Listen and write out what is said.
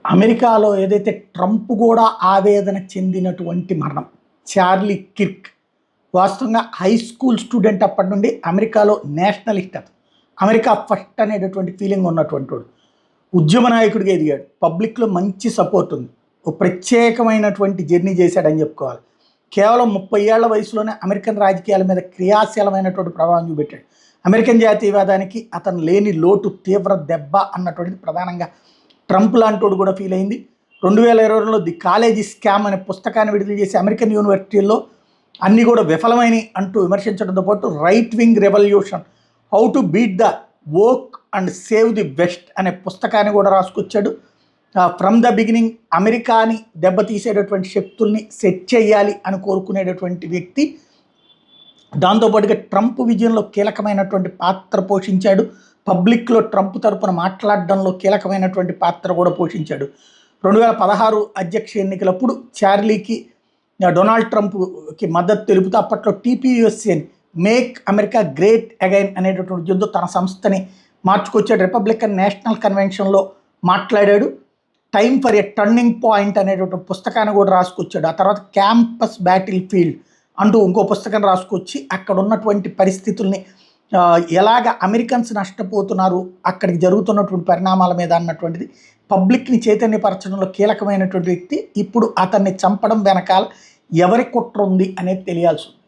అమెరికాలో ఏదైతే ట్రంప్ కూడా ఆవేదన చెందినటువంటి మరణం. చార్లీ కిర్క్ వాస్తవంగా హై స్కూల్ స్టూడెంట్ అప్పటి నుండి అమెరికాలో నేషనలిస్ట్ అతను. అమెరికా ఫస్ట్ అనేటటువంటి ఫీలింగ్ ఉన్నటువంటి వాడు. ఉద్యమ నాయకుడిగా ఎదిగాడు. పబ్లిక్లో మంచి సపోర్ట్ ఉంది. ఒక ప్రత్యేకమైనటువంటి జర్నీ చేశాడని చెప్పుకోవాలి. కేవలం 30 ఏళ్ల వయసులోనే అమెరికన్ రాజకీయాల మీద క్రియాశీలమైనటువంటి ప్రభావం చూపెట్టాడు. అమెరికన్ జాతీయవాదానికి అతను లేని లోటు తీవ్ర దెబ్బ అన్నటువంటిది ప్రధానంగా ట్రంప్ లాంటోడు కూడా ఫీల్ అయింది. 2022లో ది కాలేజీ స్కామ్ అనే పుస్తకాన్ని విడుదల చేసి అమెరికన్ యూనివర్సిటీల్లో అన్నీ కూడా విఫలమైన అంటూ విమర్శించడంతో పాటు right wing revolution how to beat the woke and save the west అనే పుస్తకాన్ని కూడా రాసుకొచ్చాడు. ఫ్రమ్ ద బిగినింగ్ అమెరికాని దెబ్బతీసేటటువంటి శక్తుల్ని సెట్ చేయాలి అని కోరుకునేటటువంటి వ్యక్తి. దాంతోపాటుగా ట్రంప్ విజయంలో కీలకమైనటువంటి పాత్ర పోషించాడు. పబ్లిక్లో ట్రంప్ తరపున మాట్లాడడంలో కీలకమైనటువంటి పాత్ర కూడా పోషించాడు. 2016 అధ్యక్ష ఎన్నికలప్పుడు చార్లీకి డొనాల్డ్ ట్రంప్కి మద్దతు తెలుపుతూ అప్పట్లో టీపీయూఎస్ఏని మేక్ అమెరికా గ్రేట్ అగైన్ అనేటటువంటి ఉద్యమంతో తన సంస్థని మార్చుకొచ్చాడు. రిపబ్లికన్ నేషనల్ కన్వెన్షన్లో మాట్లాడాడు. Time for a turning point అనేటువంటి పుస్తకాన్ని కూడా రాసుకొచ్చాడు. ఆ తర్వాత క్యాంపస్ బ్యాటిల్ ఫీల్డ్ అంటూ ఇంకో పుస్తకం రాసుకొచ్చి అక్కడ ఉన్నటువంటి పరిస్థితుల్ని ఎలాగ అమెరికన్స్ నష్టపోతున్నారు, అక్కడికి జరుగుతున్నటువంటి పరిణామాల మీద అన్నటువంటిది పబ్లిక్ని చైతన్యపరచడంలో కీలకమైనటువంటి వ్యక్తి. ఇప్పుడు అతన్ని చంపడం వెనకాల ఎవరి కుట్ర ఉంది అనేది తెలియాల్సి ఉంది.